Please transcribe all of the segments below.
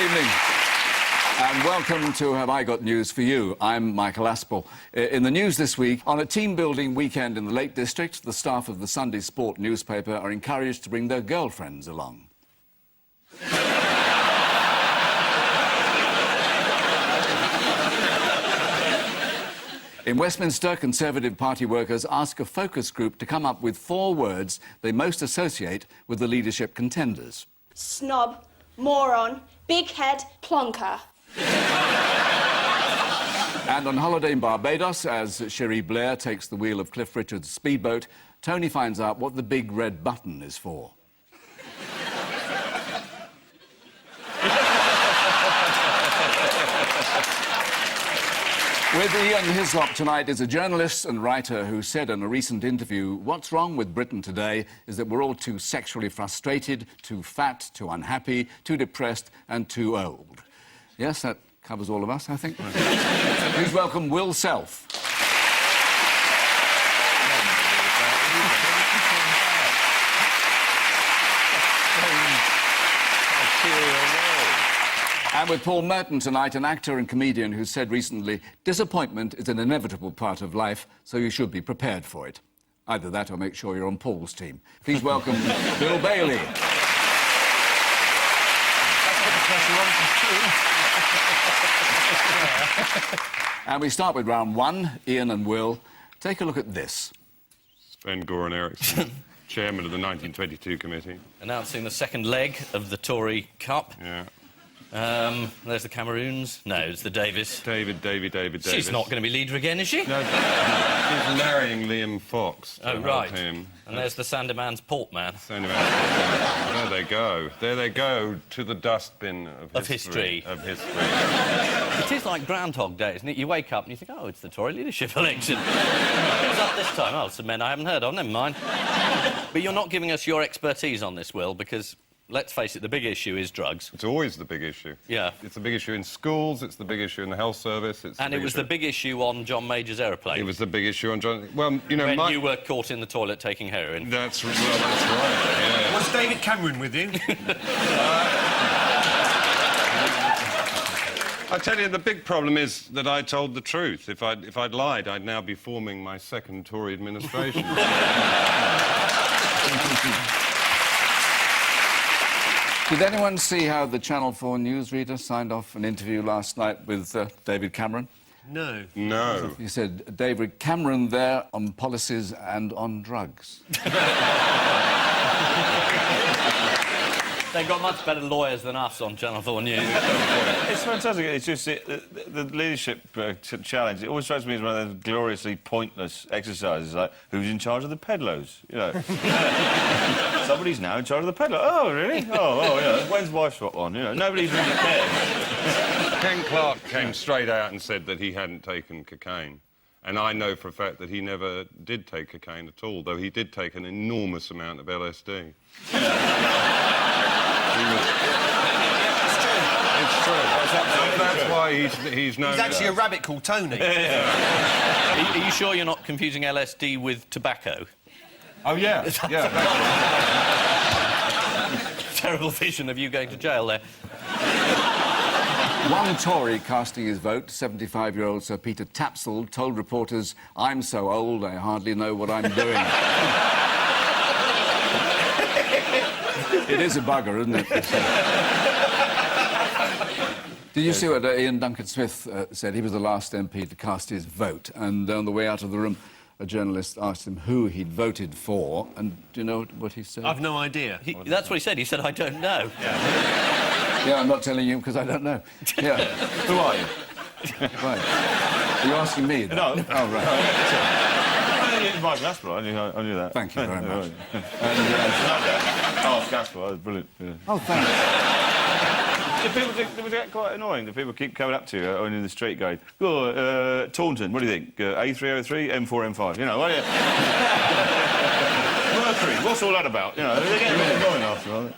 evening. And welcome to Have I Got News for You. I'm Michael Aspel. In the news this week, on a team-building weekend in the Lake District, the staff of the Sunday Sport newspaper are encouraged to bring their girlfriends along. In Westminster, Conservative Party workers ask a focus group to come up with 4 words they most associate with the leadership contenders. Snob, moron, big head, plonker. And on holiday in Barbados, as Cherie Blair takes the wheel of Cliff Richard's speedboat, Tony finds out what the big red button is for. With Ian Hislop tonight is a journalist and writer who said in a recent interview, what's wrong with Britain today is that we're all too sexually frustrated, too fat, too unhappy, too depressed and too old. Yes, that covers all of us, I think. Please welcome Will Self. And with Paul Merton tonight, an actor and comedian who said recently, disappointment is an inevitable part of life, so you should be prepared for it. Either that or make sure you're on Paul's team. Please welcome Bill Bailey. And we start with round 1. Ian and Will, take a look at this. Sven-Göran Eriksson, chairman of the 1922 committee. Announcing the second leg of the Tory Cup. Yeah. There's the Cameroons. No, it's the Davis. David Davis. She's not going to be leader again, is she? No, she's marrying Liam Fox. Oh, right. Him. And there's the Sandeman's Portman. There they go. There they go to the dustbin of history. It is like Groundhog Day, isn't it? You wake up and you think, oh, it's the Tory leadership election. Who's up this time? Oh, some men I haven't heard of, never mind. But you're not giving us your expertise on this, Will, because... let's face it, the big issue is drugs. It's always the big issue. Yeah. It's the big issue in schools, it's the big issue in the health service, And it was the big issue on John Major's aeroplane. It was the big issue on John... Well, you know... When you were caught in the toilet taking heroin. That's right, yeah. Was David Cameron with you? I tell you, the big problem is that I told the truth. If I'd lied, I'd now be forming my second Tory administration. Did anyone see how the Channel 4 newsreader signed off an interview last night with David Cameron? No. No. He said, David Cameron there on policies and on drugs. They've got much better lawyers than us on Channel 4 News. It's fantastic. It's just the leadership challenge. It always strikes me as one of those gloriously pointless exercises, like who's in charge of the pedlos? You know, somebody's now in charge of the pedalo. Oh, really? Oh, yeah. When's wife swap on? You know, nobody's really cares. Ken Clarke came straight out and said that he hadn't taken cocaine. And I know for a fact that he never did take cocaine at all, though he did take an enormous amount of LSD. It's true. That's why he's known... He's actually a rabbit called Tony. Are you sure you're not confusing LSD with tobacco? Oh, yeah. Yeah. Terrible vision of you going to jail there. One Tory casting his vote, 75-year-old Sir Peter Tapsell, told reporters, I'm so old I hardly know what I'm doing. It is a bugger, isn't it? Did you see what Ian Duncan Smith said? He was the last MP to cast his vote, and on the way out of the room, a journalist asked him who he'd voted for, and do you know what he said? I've no idea. That's what he said. He said, I don't know. Yeah, I'm not telling you because I don't know. Yeah. Who are you? Right. Are you asking me? Then? No. Oh, right. Michael Aspel, I knew that. Thank you very much. Ask Aspel, that was brilliant. Yeah. Oh, thanks. It was quite annoying. The people keep coming up to you in the street going, oh, Taunton, what do you think? A303, M4, M5, you know, what do you... Mercury, what's all that about? You know, they're getting really annoying after all.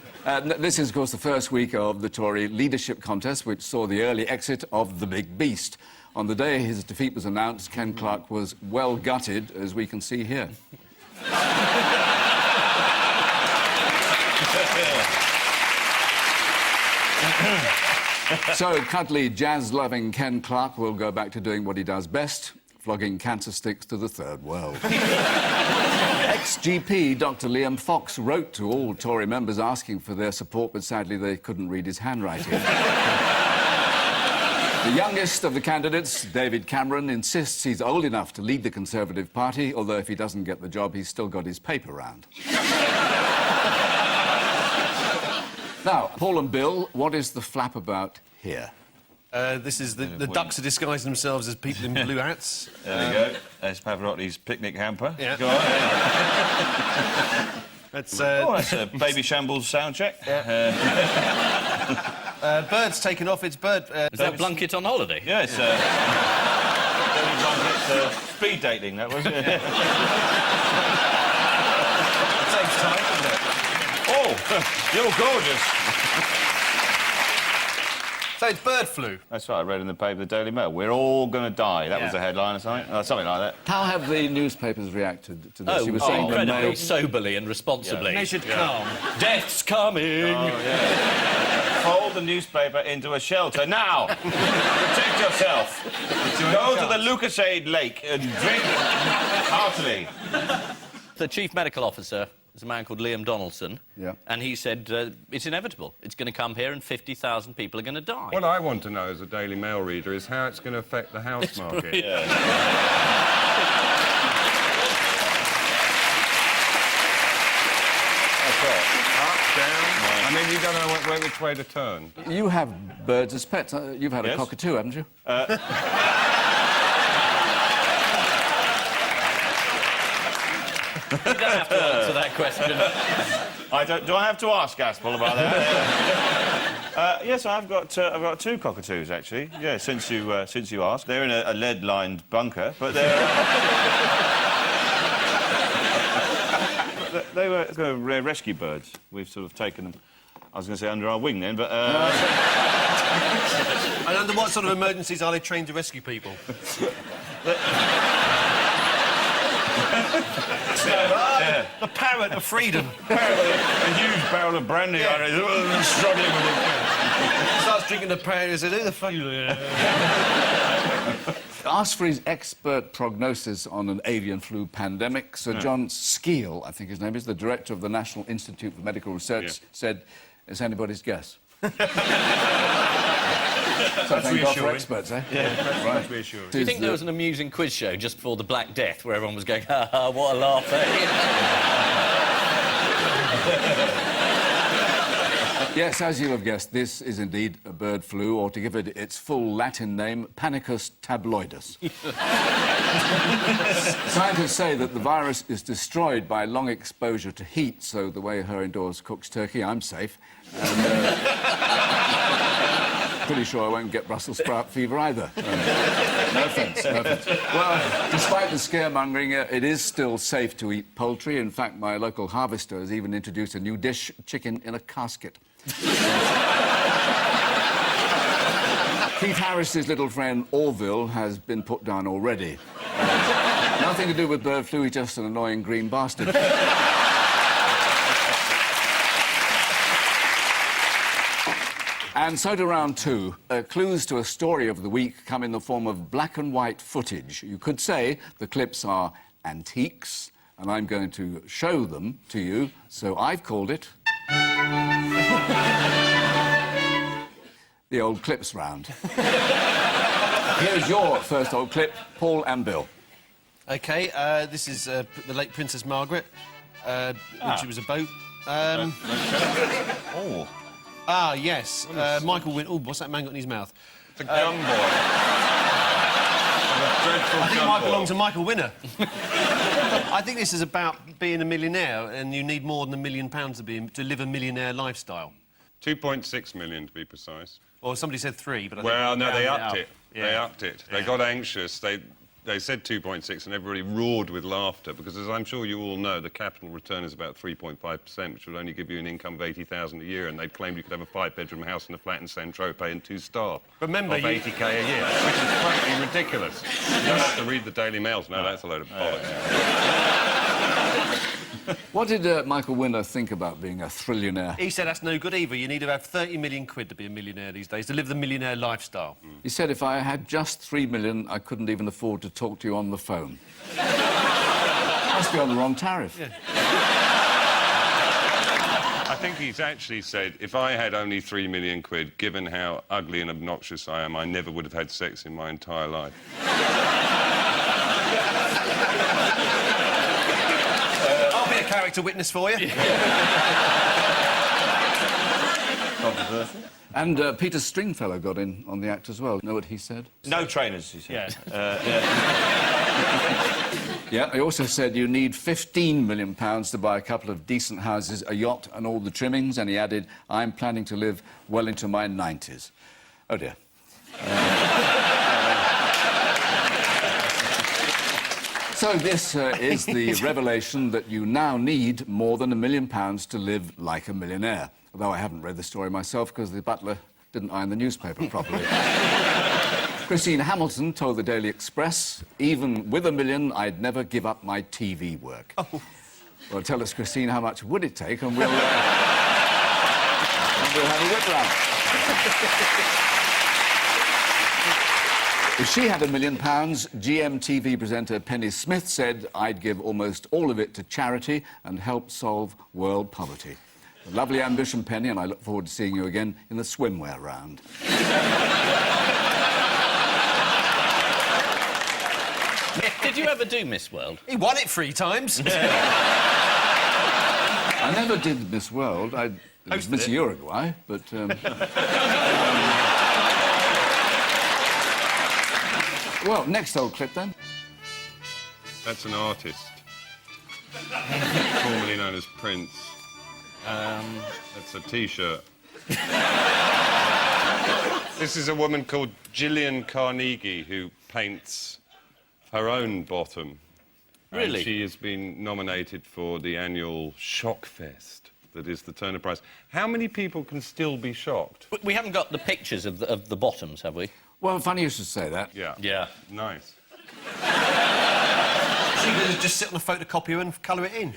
This is, of course, the first week of the Tory leadership contest, which saw the early exit of the big beast. On the day his defeat was announced, Ken Clarke was well gutted, as we can see here. So, cuddly, jazz-loving Ken Clark will go back to doing what he does best, flogging cancer sticks to the third world. Ex-GP Dr. Liam Fox wrote to all Tory members asking for their support, but sadly they couldn't read his handwriting. The youngest of the candidates, David Cameron, insists he's old enough to lead the Conservative Party, although if he doesn't get the job, he's still got his paper round. Now, Paul and Bill, what is the flap about here? This is the ducks are disguising themselves as people in blue hats. There we go. There's Pavarotti's picnic hamper. Yeah. Go on. That's, That's a Baby Shambles sound check. Yeah. Bird's taken off. It's Bird. Is that Blunkett on holiday? Yeah, it's speed dating, that was. It takes time, doesn't it? Oh, you're gorgeous. So it's bird flu. That's right, I read in the paper, the Daily Mail. We're all going to die. That was the headline or something. Something like that. How have the newspapers reacted to this? You were saying the incredibly Mail... soberly and responsibly. Measured calm. Death's coming! Oh, yeah. Fold the newspaper into a shelter now. Protect yourself. Go to the Lucasade Lake and drink heartily. The chief medical officer is a man called Liam Donaldson. Yeah. And he said it's inevitable. It's going to come here and 50,000 people are going to die. What I want to know as a Daily Mail reader is how it's going to affect the house market. Yeah. Up, down. I mean, you don't know which way to turn. You have birds as pets. You've had a Yes. cockatoo, haven't you? You don't have to answer that question. Do I have to ask Aspel about that? Yes, I've got two cockatoos actually. Yeah, since you asked, they're in a lead-lined bunker, but they were rare rescue birds. We've sort of taken them. I was going to say under our wing then, but. And under what sort of emergencies are they trained to rescue people? The parrot of freedom. Apparently, a huge barrel of brandy on it. Struggling with it. Starts drinking the parrot and says, "Who the fuck?" Asked for his expert prognosis on an avian flu pandemic, Sir John Skeel, I think his name is, the director of the National Institute for Medical Research, said, it's anybody's guess. So thank God for experts, eh? Yeah, Right. reassuring. Do you think there was an amusing quiz show just before the Black Death where everyone was going, ha ha, what a laugh, eh? Yes, as you'll have guessed, this is indeed a bird flu, or to give it its full Latin name, Panicus tabloidus. Scientists say that the virus is destroyed by long exposure to heat, so the way her indoors cooks turkey, I'm safe. And, pretty sure I won't get Brussels sprout fever either. No offence, no offence. Well, despite the scaremongering, it is still safe to eat poultry. In fact, my local harvester has even introduced a new dish, chicken in a casket. Keith Harris's little friend Orville has been put down already. Nothing to do with bird flu, he's just an annoying green bastard. And so to round two. Clues to a story of the week come in the form of black and white footage. You could say the clips are antiques, and I'm going to show them to you, so I've called it... the old clips round. Here's your first old clip, Paul and Bill. OK, this is the late Princess Margaret, when she was a boat. Oh. Ah, yes. Michael Wynne. Oh, what's that man got in his mouth? It's a gun boy. I think Michael belongs to Michael Winner. I think this is about being a millionaire, and you need more than £1 million to live a millionaire lifestyle. 2.6 million, to be precise. Or somebody said 3, but I Well, think no, they rounded upped up. it. Yeah. They upped it. They got anxious. They said 2.6 and everybody roared with laughter because, as I'm sure you all know, the capital return is about 3.5%, which would only give you an income of 80,000 a year, and they claimed you could have a 5-bedroom house and a flat in Saint-Tropez and 2 staff. Remember, of 80k a year, which is frankly ridiculous. You don't have to read the Daily Mails. No, that's a load of bollocks. What did Michael Winner think about being a trillionaire? He said that's no good either. You need to have 30 million quid to be a millionaire these days, to live the millionaire lifestyle. He said if I had just 3 million, I couldn't even afford to talk to you on the phone. Must be on the wrong tariff. Yeah. I think he's actually said, if I had only 3 million quid, given how ugly and obnoxious I am, I never would have had sex in my entire life. I'll be a character witness for you. Controversial. And Peter Stringfellow got in on the act as well. Know what he said? No trainers, he said. Yeah, he also said you need £15 million to buy a couple of decent houses, a yacht and all the trimmings, and he added, I'm planning to live well into my 90s. Oh, dear. So this is the revelation that you now need more than £1 million to live like a millionaire. Although I haven't read the story myself because the butler didn't iron the newspaper properly. Christine Hamilton told the Daily Express, even with $1 million, I'd never give up my TV work. Oh. Well, tell us, Christine, how much would it take, and we'll have a whip round. If she had £1 million, GMTV presenter Penny Smith said, I'd give almost all of it to charity and help solve world poverty. A lovely ambition, Penny, and I look forward to seeing you again in the swimwear round. Did you ever do Miss World? He won it 3 times. I never did Miss World. I was Miss Uruguay, but... Well, next old clip, then. That's an artist. Formerly known as Prince. That's a T-shirt. This is a woman called Gillian Carnegie who paints her own bottom. Really? And she has been nominated for the annual Shock Fest that is the Turner Prize. How many people can still be shocked? We haven't got the pictures of the bottoms, have we? Well, funny you should say that. Yeah. Yeah. Nice. She could just sit on a photocopier and colour it in.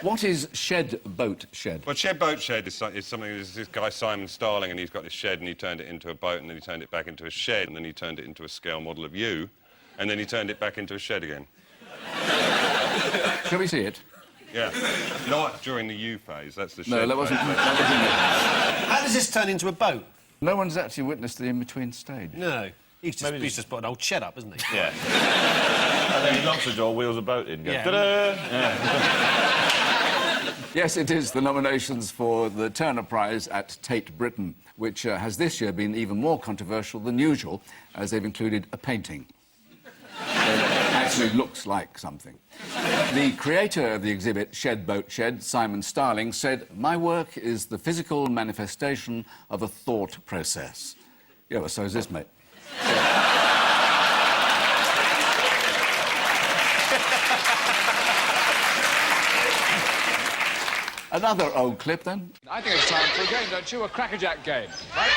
What is shed boat shed? Well, shed boat shed is something. There's this guy Simon Starling, and he's got this shed, and he turned it into a boat, and then he turned it back into a shed, and then he turned it into a scale model of you, and then he turned it back into a shed again. Shall we see it? Yeah. Not during the U phase. That's the shed. No, that wasn't. How does this turn into a boat? No one's actually witnessed the in-between stage. No. He's just put an old shed up, isn't he? Yeah. And then he locks the door, wheels a boat in. Goes, Yeah. ta-da! Yeah. Yes, it is the nominations for the Turner Prize at Tate Britain, which has this year been even more controversial than usual, as they've included a painting. It actually looks like something. The creator of the exhibit, Shed Boat Shed, Simon Starling, said, my work is the physical manifestation of a thought process. Yeah, well, so is this, mate. Another old clip, then. I think it's time for a game, don't you? A crackerjack game, right?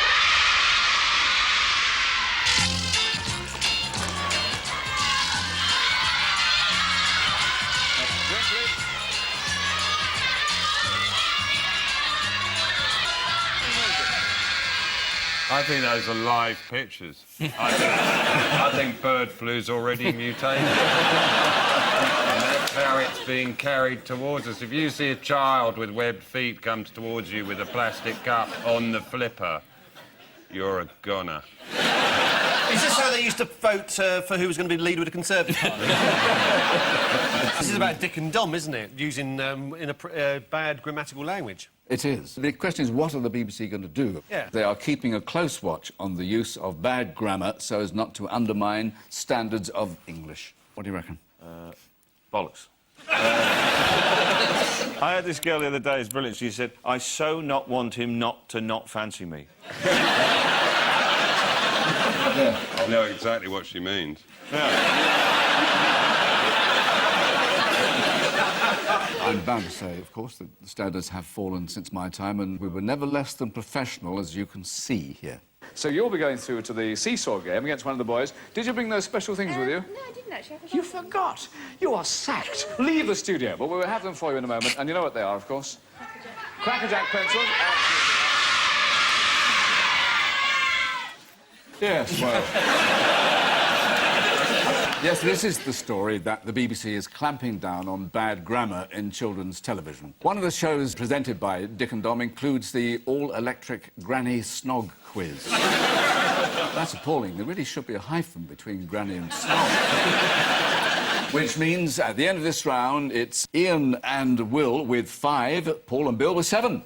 I think those are live pictures. I think bird flu's already mutated. And that's how it's being carried towards us. If you see a child with webbed feet comes towards you with a plastic cup on the flipper, you're a goner. Is this how they used to vote for who was going to be the leader of the Conservative Party? This is about Dick and Dom, isn't it? Using in a bad grammatical language. It is. The question is, what are the BBC going to do? Yeah. They are keeping a close watch on the use of bad grammar so as not to undermine standards of English. What do you reckon? Bollocks. I had this girl the other day, it's brilliant. She said, I so not want him not to not fancy me. I know exactly what she means. I'm bound to say, of course, that the standards have fallen since my time, and we were never less than professional, as you can see here. So you'll be going through to the seesaw game against one of the boys. Did you bring those special things with you? No, I didn't actually. You forgot. You are sacked. Leave the studio. But we will have them for you in a moment. And you know what they are, of course. Crackerjack pencils. Yes, well... Yes, this is the story that the BBC is clamping down on bad grammar in children's television. One of the shows presented by Dick and Dom includes the all-electric Granny Snog quiz. That's appalling. There really should be a hyphen between Granny and Snog. Which means, at the end of this round, it's Ian and Will with 5, Paul and Bill with 7.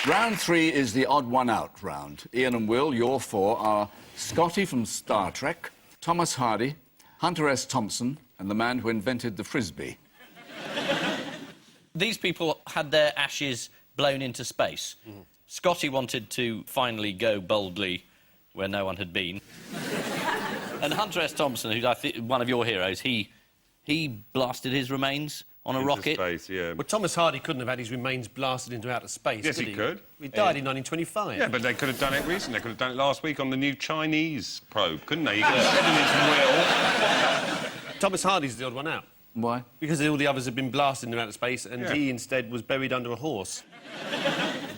Round 3 is the odd one out round. Ian and Will, your 4 are Scotty from Star Trek, Thomas Hardy, Hunter S. Thompson, and the man who invented the Frisbee. These people had their ashes blown into space. Scotty wanted to finally go boldly where no one had been. And Hunter S. Thompson, who's I think one of your heroes, he blasted his remains on a rocket. Space, yeah. Well, Thomas Hardy couldn't have had his remains blasted into outer space, Yes, could he could. He died in 1925. Yeah, but they could have done it recently. They could have done it last week on the new Chinese probe, couldn't they? You could have said in his will. Thomas Hardy's the odd one out. Why? Because all the others have been blasted into outer space, and Yeah. he instead was buried under a horse.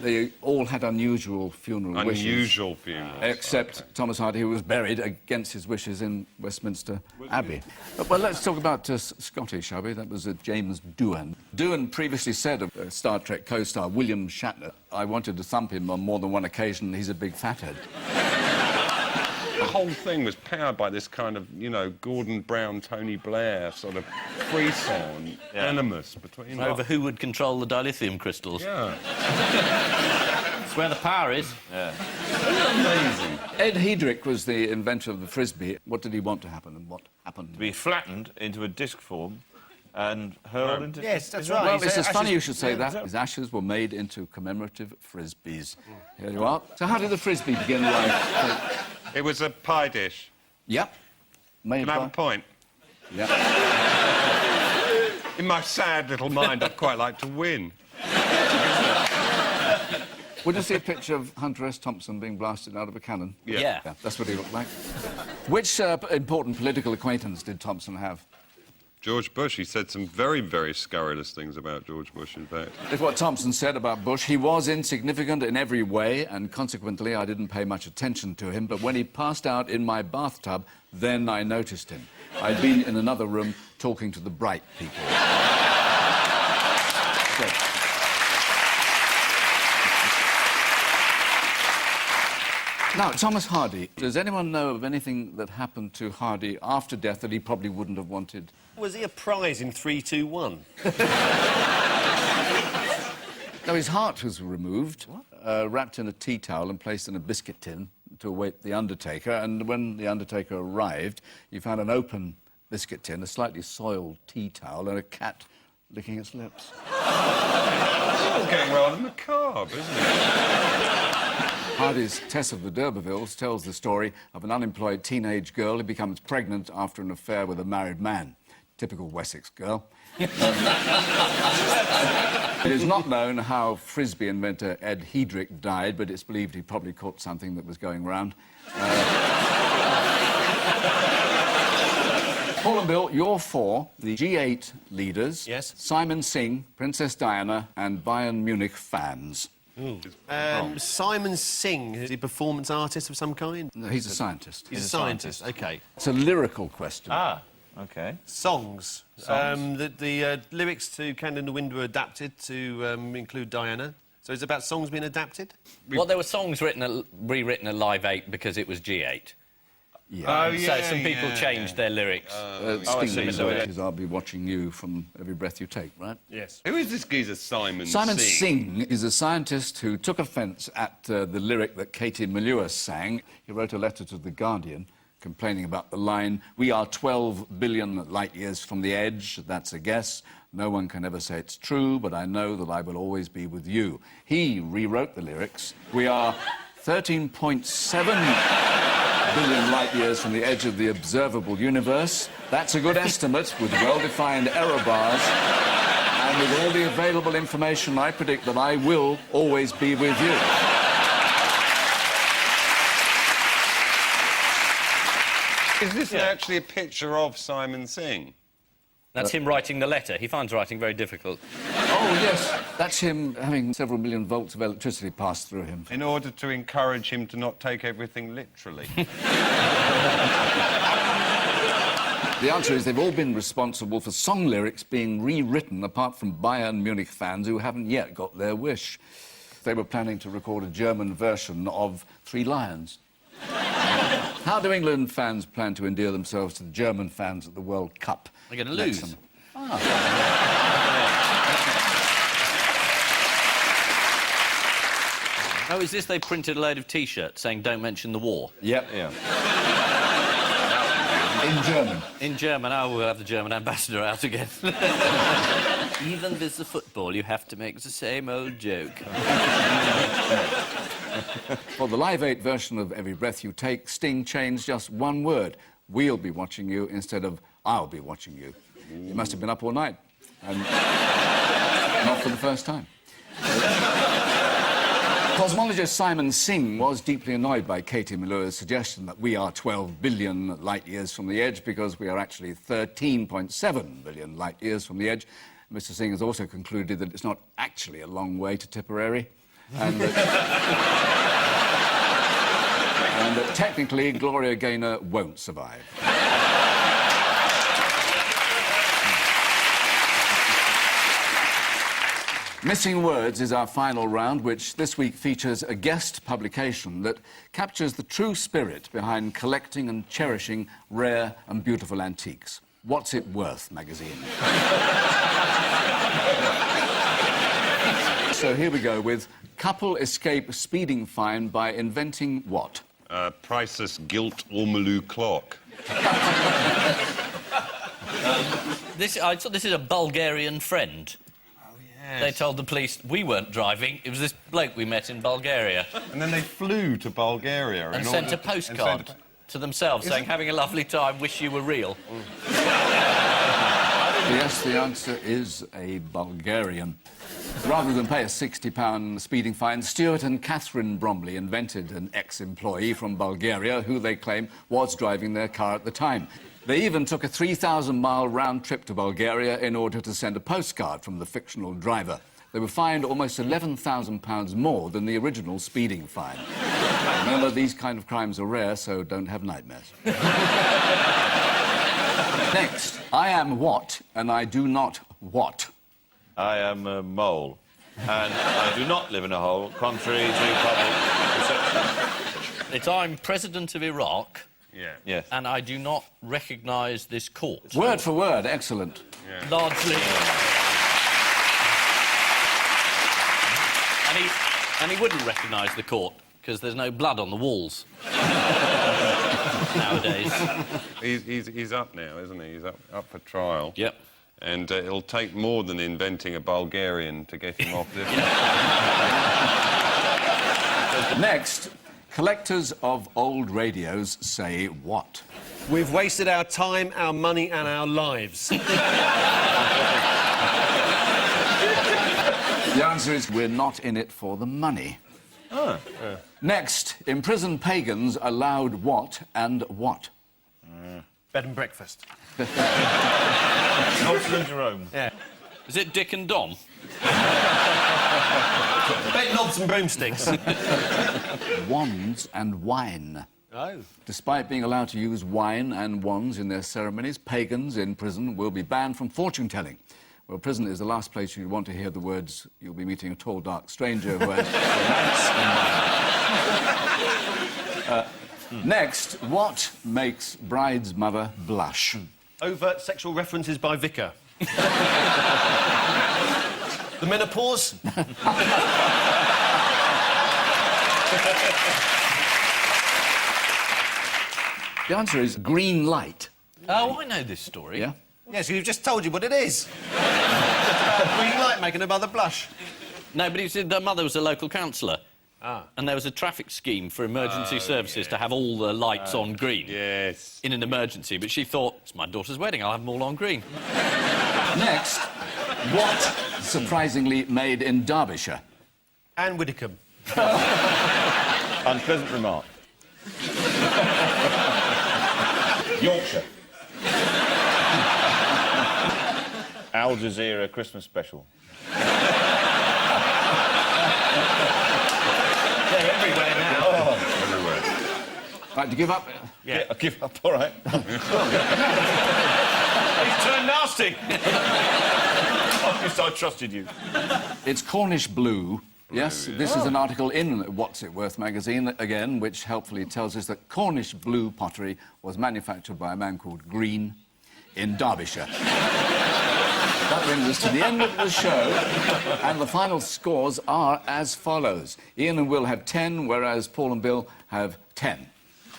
They all had unusual funeral wishes. Unusual funerals. Except Thomas Hardy, who was buried against his wishes in Westminster Abbey. Well, let's talk about Scotty, shall we? That was James Doohan. Doohan previously said of Star Trek co-star William Shatner, I wanted to thump him on more than one occasion, he's a big fathead. The whole thing was powered by this kind of, you know, Gordon Brown, Tony Blair sort of frisson, animus between them. Over who would control the dilithium crystals. Yeah. That's where the power is. Yeah. Amazing. Ed Hedrick was the inventor of the Frisbee. What did he want to happen and what happened? To be flattened into a disc form and hurled into... Yes, that's Is that right. Well, His it's ashes- funny you should say Yeah, that. His ashes were made into commemorative Frisbees. Here you are. So how did the Frisbee begin life? It was a pie dish. Yep. Made Can I have a by... point? Yep. In my sad little mind, I'd quite like to win. Would you see a picture of Hunter S. Thompson being blasted out of a cannon? Yeah. Yeah, that's what he looked like. Which important political acquaintance did Thompson have? George Bush, he said some very, very scurrilous things about George Bush, in fact. If what Thompson said about Bush, he was insignificant in every way, and consequently I didn't pay much attention to him, but when he passed out in my bathtub, then I noticed him. I'd been in another room talking to the bright people. Now, Thomas Hardy. Does anyone know of anything that happened to Hardy after death that he probably wouldn't have wanted? Was he a prize in 3-2-1? No, his heart was removed, wrapped in a tea towel and placed in a biscuit tin to await the undertaker. And when the undertaker arrived, he found an open biscuit tin, a slightly soiled tea towel, and a cat licking its lips. It's getting rather macabre, isn't it? Hardy's Tess of the D'Urbervilles tells the story of an unemployed teenage girl who becomes pregnant after an affair with a married man. Typical Wessex girl. It is not known how Frisbee inventor Ed Hedrick died, but it's believed he probably caught something that was going round. Paul and Bill, you're 4, the G8 leaders. Yes. Simon Singh, Princess Diana, and Bayern Munich fans. Simon Singh, is he a performance artist of some kind? No, he's a scientist. He's a scientist, OK. It's a lyrical question. Ah, OK. Songs. The lyrics to Candle in the Wind were adapted to include Diana. So it's about songs being adapted? Well, there were songs rewritten at Live 8 because it was G8. Yeah. So some people changed their lyrics. Sting is I'll be watching you from every breath you take, right? Yes. Who is this geezer, Simon Simon Singh? Singh is a scientist who took offence at the lyric that Katie Melua sang. He wrote a letter to The Guardian complaining about the line, "We are 12 billion light years from the edge. That's a guess. No one can ever say it's true, but I know that I will always be with you." He rewrote the lyrics. "We are 13.7... billion light years from the edge of the observable universe. That's a good estimate with well-defined error bars. And with all the available information, I predict that I will always be with you. Is this actually a picture of Simon Singh? That's him writing the letter. He finds writing very difficult. Oh, yes. That's him having several million volts of electricity passed through him. In order to encourage him to not take everything literally. The answer is they've all been responsible for song lyrics being rewritten, apart from Bayern Munich fans who haven't yet got their wish. They were planning to record a German version of Three Lions. How do England fans plan to endear themselves to the German fans at the World Cup? They're going to lose. summer? Oh, is this they printed a load of T-shirts saying "Don't mention the war"? Yep. Yeah. In German. In German, oh, we'll have the German ambassador out again. Even with the football, you have to make the same old joke. For the Live 8 version of Every Breath You Take, Sting changed just one word. We'll be watching you instead of I'll be watching you. You must have been up all night. And not for the first time. Cosmologist Simon Singh was deeply annoyed by Katie Mallua's suggestion that we are 12 billion light years from the edge because we are actually 13.7 billion light years from the edge. Mr. Singh has also concluded that it's not actually a long way to Tipperary and that, and that technically Gloria Gaynor won't survive. Missing Words is our final round, which this week features a guest publication that captures the true spirit behind collecting and cherishing rare and beautiful antiques. What's It Worth magazine. So here we go with couple escape speeding fine by inventing what? Priceless gilt ormolu clock. I thought this is a Bulgarian friend. They told the police we weren't driving. It was this bloke we met in Bulgaria. And then they flew to Bulgaria And sent a postcard to themselves saying, having a lovely time, wish you were real. Yes, the answer is a Bulgarian. Rather than pay a £60 speeding fine, Stuart and Catherine Bromley invented an ex-employee from Bulgaria who they claim was driving their car at the time. They even took a 3,000-mile round trip to Bulgaria in order to send a postcard from the fictional driver. They were fined almost £11,000 more than the original speeding fine. Remember, these kind of crimes are rare, so don't have nightmares. Next, I am what, and I do not what. I am a mole, and I do not live in a hole, contrary to public perception. It's I'm President of Iraq. Yeah. Yes. And I do not recognise this court. Word for word, excellent. Yeah. Largely. And he wouldn't recognise the court, because there's no blood on the walls. Nowadays. He's up now, isn't he? He's up for trial. Yep. And it'll take more than inventing a Bulgarian to get him off this. Next, collectors of old radios say what? We've wasted our time, our money and our lives. The answer is we're not in it for the money. Next, imprisoned pagans allowed what and what? Bed and breakfast. Constable Jerome. Yeah. Is it Dick and Dom? Bed knobs and broomsticks. Wands and wine. Oh. Despite being allowed to use wine and wands in their ceremonies, pagans in prison will be banned from fortune-telling. Well, prison is the last place you'd want to hear the words, you'll be meeting a tall, dark stranger who has romance in mind. Next, what makes bride's mother blush? Overt sexual references by Vicar. The menopause. The answer is green light. Oh, I know this story. Yeah? Yes, we've just told you what it is. Green light making a mother blush. No, but he said their mother was a local councillor, And there was a traffic scheme for emergency services to have all the lights on green. Yes. In an emergency, but she thought, it's my daughter's wedding, I'll have them all on green. Next, what surprisingly made in Derbyshire? Anne Widdecombe. Unpleasant remark. Yorkshire. Al Jazeera Christmas special. They're everywhere now. Everywhere. Right, to give up? Yeah, I give up, all right. He's turned nasty. I trusted you. It's Cornish blue. Yes, this is an article in What's It Worth magazine, again, which helpfully tells us that Cornish blue pottery was manufactured by a man called Green in Derbyshire. That brings us to the end of the show, and the final scores are as follows. Ian and Will have 10, whereas Paul and Bill have 10.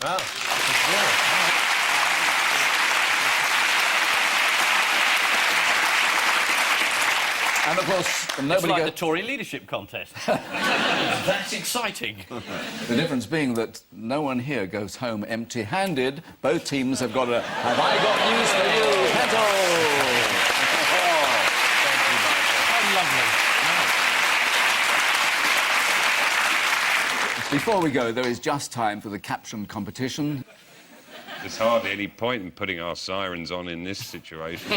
Wow. And, of course, It's nobody like the Tory leadership contest. That's exciting. The difference being that no one here goes home empty-handed. Both teams have got a Have I Got News for You pedal. How lovely. Before we go, there is just time for the caption competition. There's hardly any point in putting our sirens on in this situation.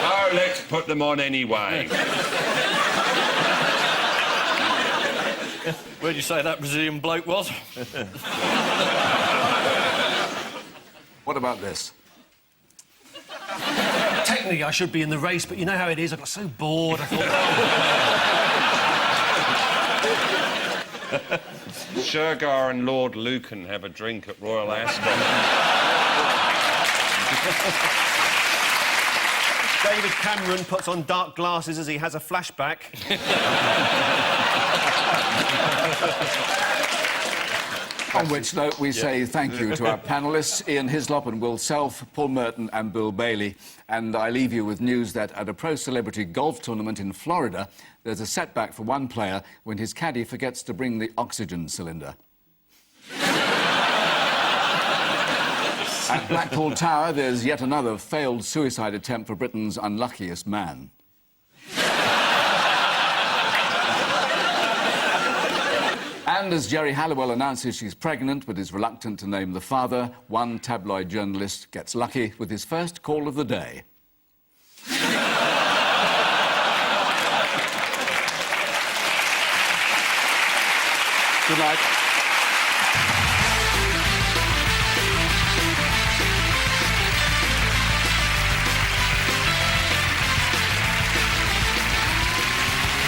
Oh, let's put them on anyway. Where'd you say that Brazilian bloke was? What about this? Technically, I should be in the race, but you know how it is. I got so bored, I thought... Shergar and Lord Lucan have a drink at Royal Ascot. David Cameron puts on dark glasses as he has a flashback. On which note, we say thank you to our panellists, Ian Hislop and Will Self, Paul Merton and Bill Bailey. And I leave you with news that at a pro-celebrity golf tournament in Florida, there's a setback for one player when his caddy forgets to bring the oxygen cylinder. At Blackpool Tower, there's yet another failed suicide attempt for Britain's unluckiest man. And as Jerry Halliwell announces she's pregnant but is reluctant to name the father, one tabloid journalist gets lucky with his first call of the day. Good night.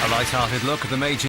A light-hearted look at the major